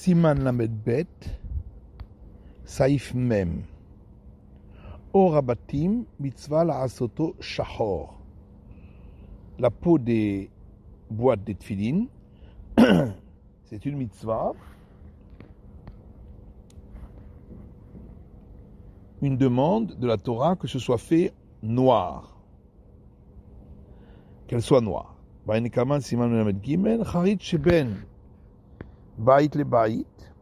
Siman Lamed Bet, Saïf Mem. Or Abatim, mitzvah la'asoto shahor. La peau des boîtes des tfilin, c'est une mitzvah, une demande de la Torah que ce soit fait noir, qu'elle soit noire. Ba'inekaman siman lamed gimel, charit sheben ba'it le ba'it,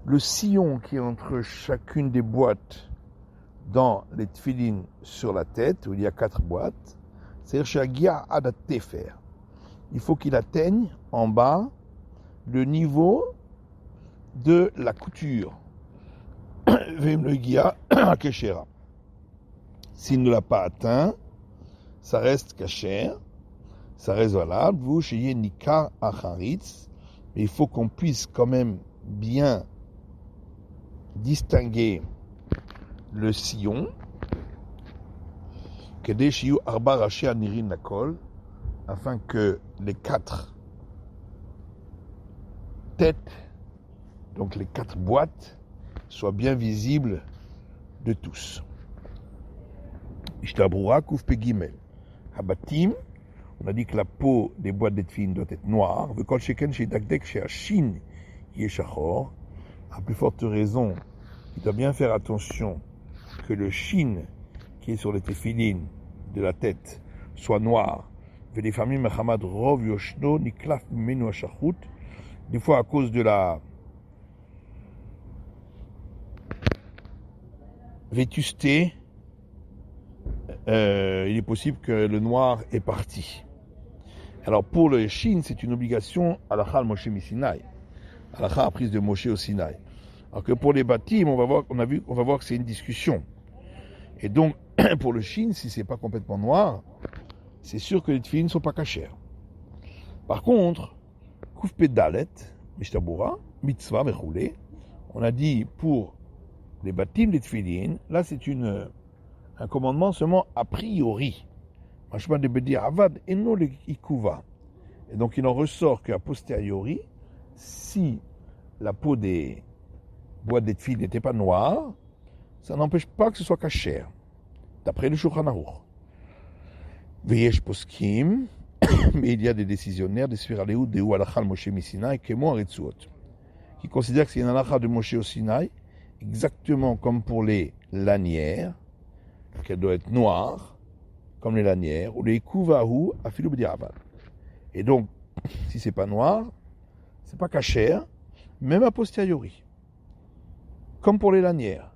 le sillon qui est entre chacune des boîtes dans les tfilin sur la tête, où il y a 4 boîtes, c'est-à-dire shagia ad tefer. Il faut qu'il atteigne en bas le niveau de la couture. Vem le gia keshera. S'il ne l'a pas atteint, ça reste kasher, ça reste valable. Vous chez nikar acharitz, mais il faut qu'on puisse quand même bien distinguer le sillon. Kedeshiyu arba rashi anirin lakol, afin que les 4 têtes, donc les 4 boîtes, soient bien visibles de tous. Ishtabroura kouf pegimel. Habatim, on a dit que la peau des boîtes d'etfin doit être noire. Vekol sheken chez dakdek chez Hachin yeshachor. À plus forte raison, il doit bien faire attention que le shin qui est sur les téphilines de la tête soit noir. Des fois à cause de la vétusté, il est possible que le noir est parti. Alors pour le shin, c'est une obligation halakha Moshe Sinai, halakha prise de Moshe au Sinaï. Alors que pour les bâtiments, on va voir que c'est une discussion. Et donc pour le shin, si c'est pas complètement noir, c'est sûr que les tefilines ne sont pas cachées. Par contre, Kouf Pedalet, Mishtabura, Mitzvah, Mechoulé, on a dit pour les bâtiments des tefilines, là c'est un commandement seulement a priori. Mashma de Bedi Avad eno le ikuva. Et donc il en ressort qu'à posteriori, si la peau des boîtes des tefilines n'était pas noire, ça n'empêche pas que ce soit cachère, d'après le Shulchan Aruch. Veyesh poskim, mais il y a des décisionnaires, des Sfiraleou, des Oualachal Moshe Misinaï, Kemo Aretsuot, qui considèrent que c'est une halakha de Moshe au Sinaï, exactement comme pour les lanières, qu'elle doit être noire, comme les lanières, ou les Kuvahu, Afilou B'di'avad. Et donc, si c'est pas noir, c'est pas cachère, même a posteriori, comme pour les lanières.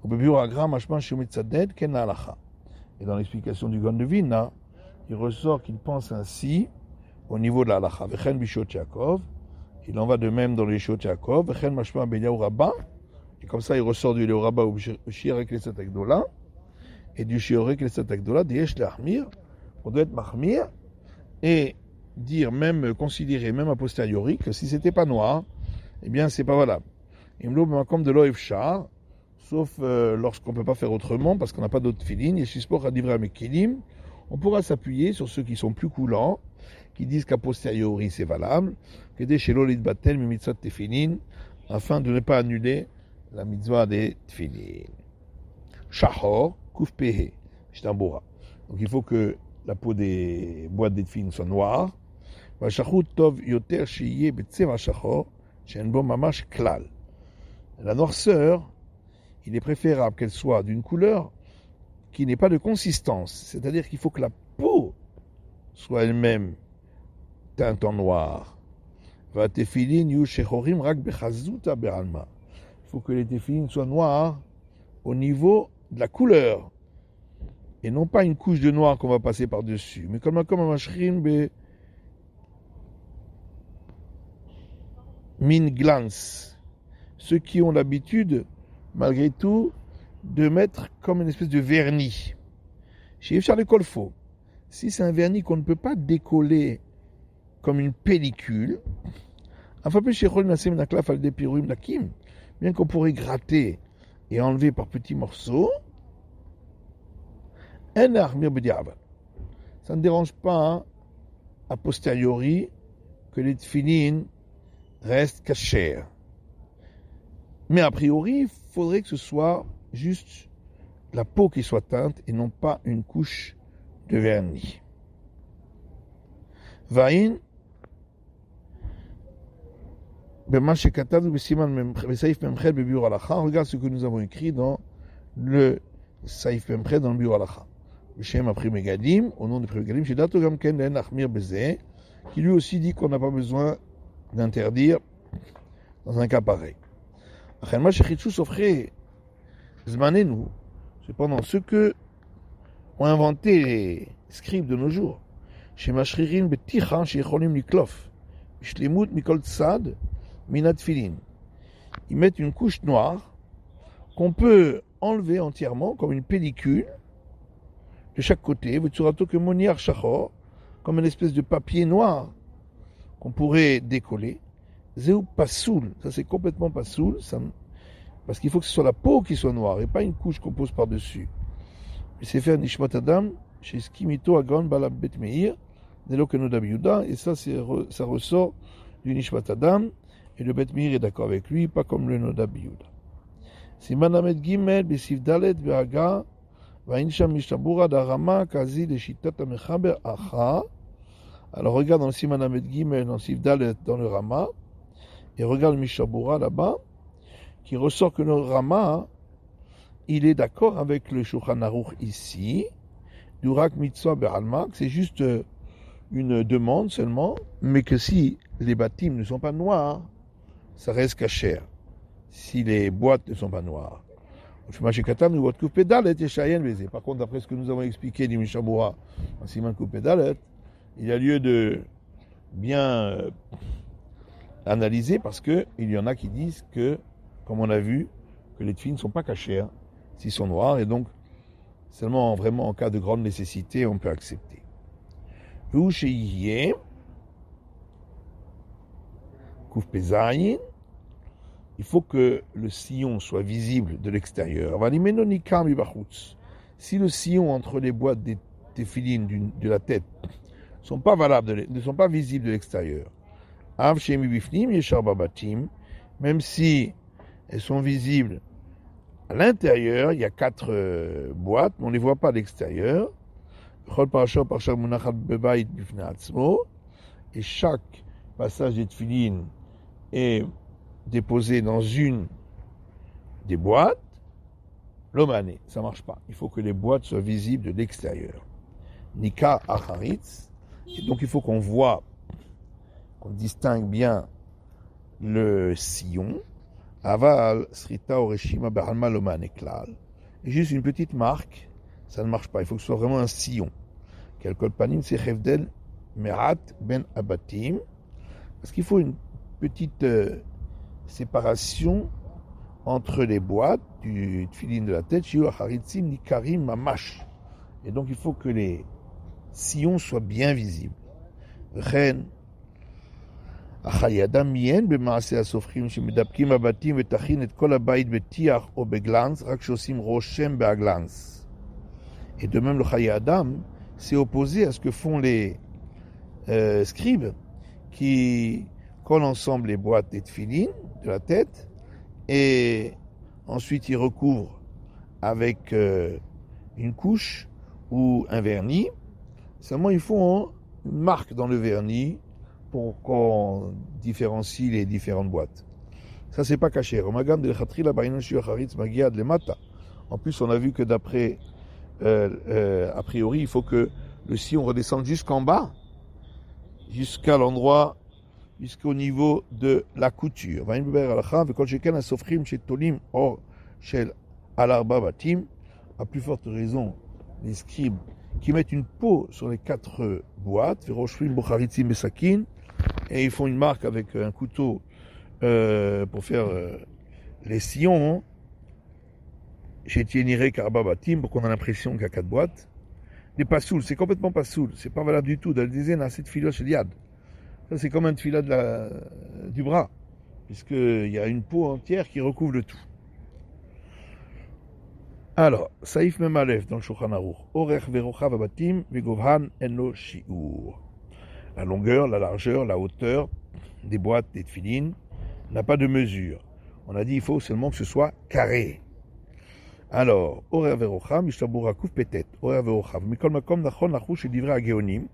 Au Bebiur Agra, Mashman Shumit Tzaded, Ken halakha. Et dans l'explication du Gaon de Vilna, il ressort qu'il pense ainsi au niveau de la halakha. Vechen bishot Yaakov, il en va de même dans les Shot Yaakov. Vechen mashma beliaou rabba, et comme ça il ressort du Léo Rabba au Shiorek Lesat Agdola, et du Shiorek Lesat Agdola, d'Yesh Lahmir, on doit être mahmir, et dire même, considérer même a posteriori que si c'était pas noir, eh bien c'est pas valable. Imlo b'makom de lo efshar, sauf lorsqu'on ne peut pas faire autrement, parce qu'on n'a pas d'autres filines, on pourra s'appuyer sur ceux qui sont plus coulants, qui disent qu'à posteriori c'est valable, afin de ne pas annuler la mitzvah des tefilin. Shahor, kufpehe, shtambora. Donc il faut que la peau des boîtes des tefilin soit noire. La noirceur, il est préférable qu'elle soit d'une couleur qui n'ait pas de consistance. C'est-à-dire qu'il faut que la peau soit elle-même teinte en noir. Il faut que les téphilines soient noires au niveau de la couleur. Et non pas une couche de noir qu'on va passer par-dessus. Mais comme un mashrin min glance. Ceux qui ont l'habitude malgré tout, de mettre comme une espèce de vernis. Chez Ifchar le Kolfo, si c'est un vernis qu'on ne peut pas décoller comme une pellicule, bien qu'on pourrait gratter et enlever par petits morceaux, ça ne dérange pas a posteriori que les tefilines reste kasher. Mais a priori, il faudrait que ce soit juste la peau qui soit teinte et non pas une couche de vernis. Vaïn, regarde ce que nous avons écrit dans le Saïf Memched dans le Biur Halacha. Shem Apri Megadim, au nom de Pri Megadim, Shedato Gamken Len Achmir Bezeh, qui lui aussi dit qu'on n'a pas besoin d'interdire dans un cas pareil. Achelma Shechitsu Sofre Zmanenu, cependant, ceux que ont inventé les scribes de nos jours, Shemashririn Betichan Shecholim Niklof, Shlemut Mikol Tzad, Minat Filin. Ils mettent une couche noire qu'on peut enlever entièrement comme une pellicule de chaque côté, comme une espèce de papier noir qu'on pourrait décoller. Zéou pasoul, ça c'est complètement pasoul, parce qu'il faut que ce soit la peau qui soit noire et pas une couche qu'on pose par-dessus. C'est faire Nishmat Adam, chez Skimito Agon Balab Bet Meir, Nelokenoda Biuda, et ça ressort du Nishmat Adam, et le Bet Meir est d'accord avec lui, pas comme le Noda Biuda. Siman Amed Gimel, Besif Dalet, Behaga, Vainsham Mishtabura, Darama, Kazi, Leshitat Amechaber, Acha. Alors regarde dans le Siman Amed Gimel, dans le Sif Dalet, dans le Rama, et regarde le Mishabura là-bas, qui ressort que le Rama, il est d'accord avec le Shulchan Aruch ici, Durak Mitzvah Be'alma, c'est juste une demande seulement, mais que si les bâtiments ne sont pas noirs, ça reste kasher. Si les boîtes ne sont pas noires. Par contre, d'après ce que nous avons expliqué du Mishabura, en Siman Kupedalet, il y a lieu de bien analyser parce qu'il y en a qui disent que, comme on a vu, que les tefilines ne sont pas cachées s'ils sont noirs, et donc seulement vraiment en cas de grande nécessité on peut accepter. Il faut que le sillon soit visible de l'extérieur. Si le sillon entre les boîtes des tefilines de la tête sont pas valables, ne sont pas visibles de l'extérieur, même si elles sont visibles à l'intérieur, il y a 4 boîtes, mais on ne les voit pas à l'extérieur. Et chaque passage des tefilines est déposé dans une des boîtes. L'omane, ça ne marche pas. Il faut que les boîtes soient visibles de l'extérieur. Nika acharitz. Et donc il faut qu'on voit, qu'on distingue bien le sillon. Aval, Srita, Oreshima, Baralma, Loman et Klal. Et juste une petite marque, ça ne marche pas. Il faut que ce soit vraiment un sillon. Kelkol Panim, c'est Chevdel, Merat, Ben Abatim. Parce qu'il faut une petite séparation entre les boîtes du tefilin de la tête, Shiu Acharitzim, Nikarim, Mamash. Et donc il faut que les sillons soient bien visibles. Ren, et de même le Chaye Adam, c'est opposé à ce que font les scribes qui collent ensemble les boîtes des tefilines de la tête et ensuite ils recouvrent avec une couche ou un vernis. Seulement ils font une marque dans le vernis pour qu'on différencie les différentes boîtes. Ça, c'est pas caché. En plus, on a vu que d'après, a priori, il faut que le sillon redescende jusqu'en bas, jusqu'à l'endroit, jusqu'au niveau de la couture. À plus forte raison, les scribes qui mettent une peau sur les 4 boîtes, et ils font une marque avec un couteau pour faire les sillons, chez Tienire Karbabatim, pour qu'on ait l'impression qu'il y a 4 boîtes. Les passoul, c'est complètement passoul, c'est pas valable du tout. Dans le dizaine, à cette fila chez Liad. Ça, c'est comme un fila du bras, puisqu'il y a une peau entière qui recouvre le tout. Alors, Saïf Memalef dans le Shulchan Aruch, Orech verochav abatim vegovhan eno shiur. La longueur, la largeur, la hauteur des boîtes, des tefilines, n'a pas de mesure. On a dit il faut seulement que ce soit carré. Alors, Orer Verocha, Mishtabura Kouf Petet, Orer Verocha. Mikol Makom Nachon Nachouch et Divrei Agéonim.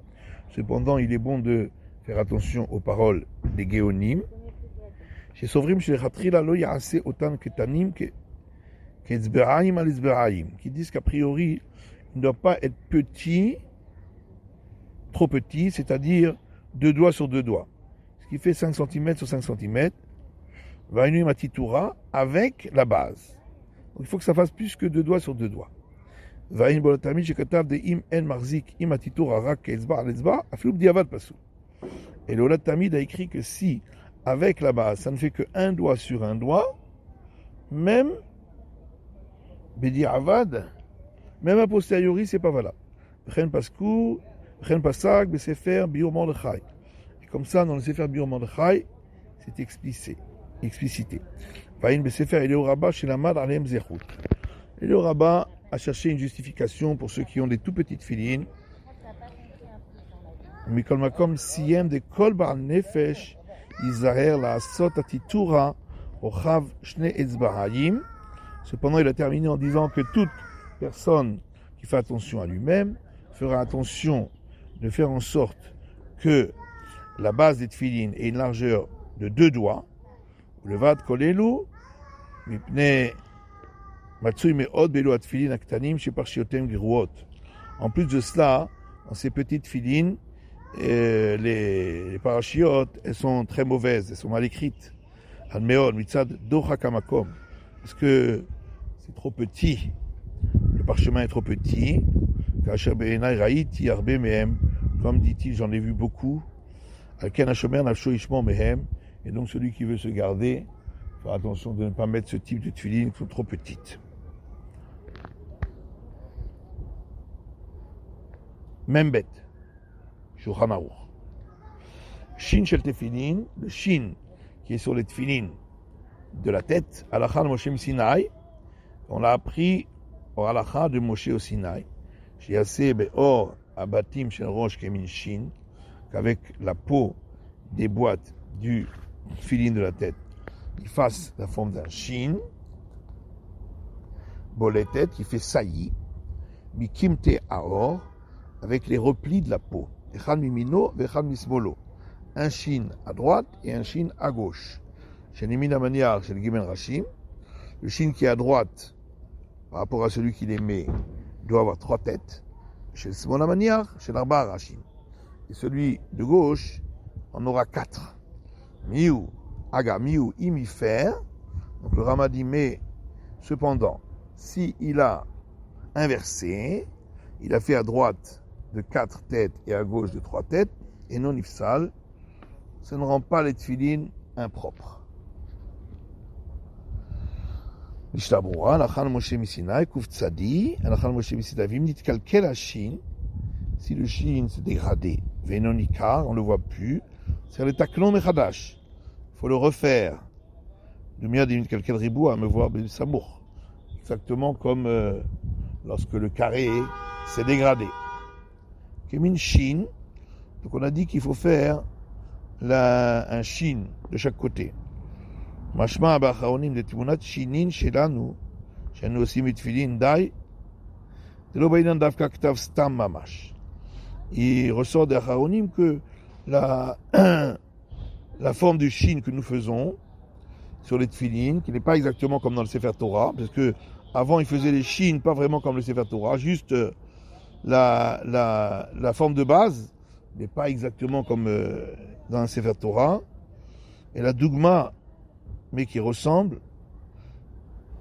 Cependant, il est bon de faire attention aux paroles des Géonim. Chez Sovrim, chez Chatrila, Lo Yaase Otan Ketanim, Ketzberaim al Izberaim, qui disent qu'a priori, il ne doit pas être petit, trop petit, c'est-à-dire 2 doigts sur 2 doigts. Ce qui fait 5 cm sur 5 cm, Vainu Matitura avec la base. Donc il faut que ça fasse plus que 2 doigts sur 2 doigts. Vainu Bolotami, Shekatav de Im En Marzik, Im Matitura Rak Ezba al Ezba, Aflub Diavad Pasou. Et le Tamid a écrit que si, avec la base, ça ne fait que 1 doigt sur 1 doigt, même Bedi Avad, même a posteriori, c'est pas valable. Chen Paskou, Chen Pasak, Besefer, Biur Mordechai. Et comme ça, dans le Sefer Biur Mordechai, c'est explicité. Vaïn Besefer, Elio Rabba, chez la Mad Alem Zechut. Elio Rabba a cherché une justification pour ceux qui ont des tout petites filines. Mikol Makom, Siem de Kol Bar Nefesh, Isaher la Sot Atitura, Ochav Shne Etzbahayim. Cependant, il a terminé en disant que toute personne qui fait attention à lui-même fera attention de faire en sorte que la base des tefilines ait une largeur de 2 doigts. Le vad kolelu, mipne matsui meod belu atfilin aktanim sheparshiotem giruot. En plus de cela, dans ces petites filines, les parachiotes, elles sont très mauvaises, elles sont mal écrites. Al meod mitzad docha kamakom. Parce que c'est trop petit, le parchemin est trop petit. Comme dit-il, j'en ai vu beaucoup. Et donc celui qui veut se garder, faire attention de ne pas mettre ce type de tefilines qui sont trop petites. Même bête. Shulchan Aruch. Shin shel tefilin, le shin qui est sur les tefilines de la tête, halakha de Moshe Sinaï, on l'a appris au halakha de Moshe au Sinaï, shiaseh be'or abatim shel rosh kemin shin, qu'avec la peau des boîtes du filine de la tête, il fasse la forme d'un shin, bolet tête qui fait saillie, mikimte aor, avec les replis de la peau, echad mimino vechad mismolo, un shin à droite et un shin à gauche. Chez Nimina Maniar, chez le Gimel Rashim, le shin qui est à droite, par rapport à celui qui les met, doit avoir 3 têtes. Chez le Simon Maniar, chez l'Arba Rashim. Et celui de gauche en aura 4. Miou, Aga, Miou, Imifer. Donc le Ramadi met, cependant, si il a inversé, il a fait à droite de 4 têtes et à gauche de 3 têtes, et non ifsal, ça ne rend pas les tefilines impropres. Mishtabura, Lachan Moshe Misinaï, Kouf Tzadi, Lachan Moshe Misinaï, Vimnit Kalkel Hashin, si le shin s'est dégradé, Venon Ikar, on ne le voit plus, c'est le Taklon Mechadash, il faut le refaire. De Mia Vimnit Kalkel Ribou à me voir Ben Samour, exactement comme lorsque le carré s'est dégradé. Kemin Shin, donc on a dit qu'il faut faire un shin de chaque côté. Mashma Abachaonim de Timunat Shinin Shelanu, Shenu aussi mitfilin Dai, de l'Obaïdan Davka Ktav Stam Mamash. Il ressort des Acharonim que la forme du shin que nous faisons sur les tefilines, qui n'est pas exactement comme dans le Sefer Torah, parce que avant ils faisaient les shin pas vraiment comme le Sefer Torah, juste la forme de base, mais pas exactement comme dans le Sefer Torah. Et la dougma, mais qui ressemble,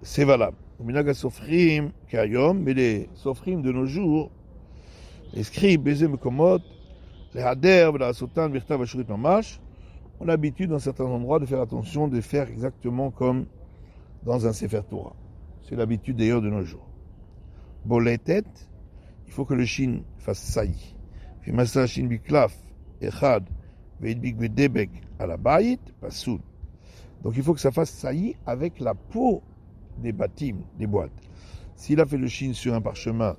c'est valable. Minaga sofrim kayom, mais les sofrim de nos jours, les scribes, les mekomot, les hader, la sotan, mirtav, ashurit mamash, on a l'habitude dans certains endroits de faire attention de faire exactement comme dans un Sefer Torah. C'est l'habitude d'ailleurs de nos jours. Bolet tête, il faut que le shin fasse saillie. Fimasa shin biklaf, echad, veidbik bedebek à la bayit, pasoud. Donc il faut que ça fasse saillie avec la peau des bâtiments, des boîtes. S'il a fait le shin sur un parchemin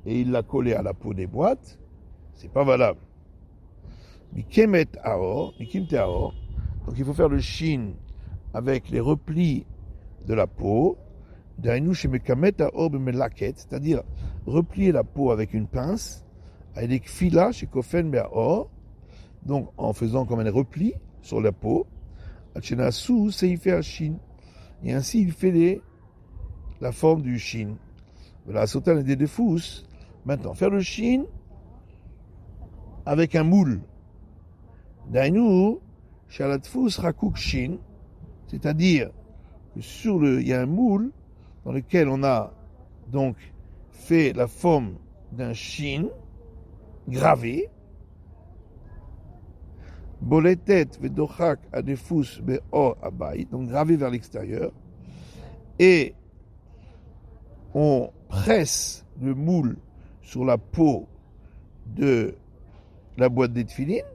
et il l'a collé à la peau des boîtes, c'est pas valable. Mikimte aor, Donc il faut faire le shin avec les replis de la peau, c'est-à-dire replier la peau avec une pince, avec fila chez Kofen Be'or, donc en faisant comme un repli sur la peau, c'est il fait un shin, et ainsi il fait la forme du shin. La sotan et des deux fous. Maintenant, faire le shin avec un moule. Dainu, shalatfus rakuk shin, c'est-à-dire que il y a un moule dans lequel on a donc fait la forme d'un shin gravé. Boletet vedochak adefus be'or abayit, donc gravé vers l'extérieur. Et on presse le moule sur la peau de la boîte des tefilin,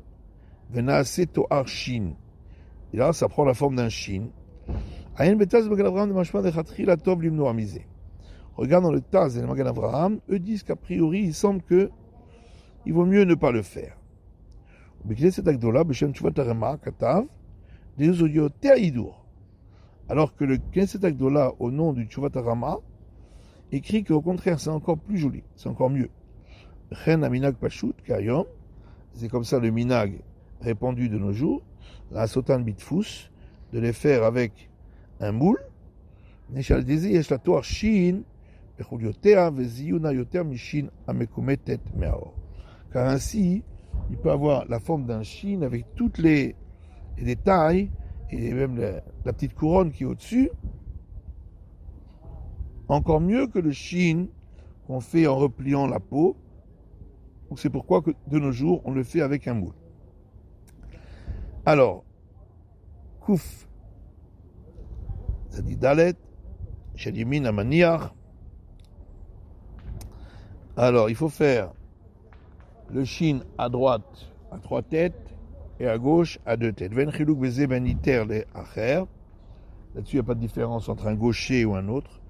venaase to'ar shin. Et là, ça prend la forme d'un shin. Regarde dans le Taz et le Magan Avraham, eux disent qu'a priori, il semble que il vaut mieux ne pas le faire. Alors que le Knesset Agdola, au nom du Tshuvat Harama, écrit qu'au contraire, c'est encore plus joli, c'est encore mieux. C'est comme ça le minag répandu de nos jours, la sotan bitfus, de les faire avec un moule, car ainsi, il peut avoir la forme d'un shin avec toutes les détails et même la petite couronne qui est au-dessus, encore mieux que le shin qu'on fait en repliant la peau. Donc c'est pourquoi que de nos jours, on le fait avec un moule. Alors, Kouf, ça dit Dalet, Shadimin Amaniach. Alors, il faut faire le shin à droite à 3 têtes et à gauche à 2 têtes. Là-dessus, il n'y a pas de différence entre un gaucher ou un autre.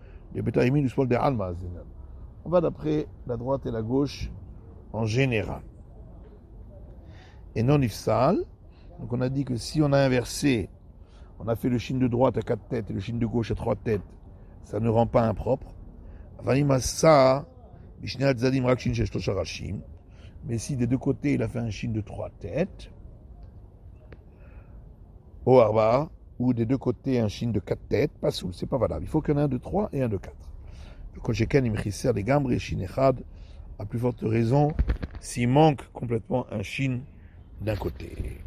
On va d'après la droite et la gauche en général. Et non ifsal, donc on a dit que si on a inversé, on a fait le shin de droite à 4 têtes et le shin de gauche à 3 têtes, ça ne rend pas impropre. Mais si des deux côtés il a fait un shin de 3 têtes, au arba, ou des deux côtés un shin de 4 têtes, pas soul, c'est pas valable. Il faut qu'il y en ait un de 3 et un de 4. Le kosheken imchisser les gambres et shin echad, à plus forte raison, s'il manque complètement un shin d'un côté.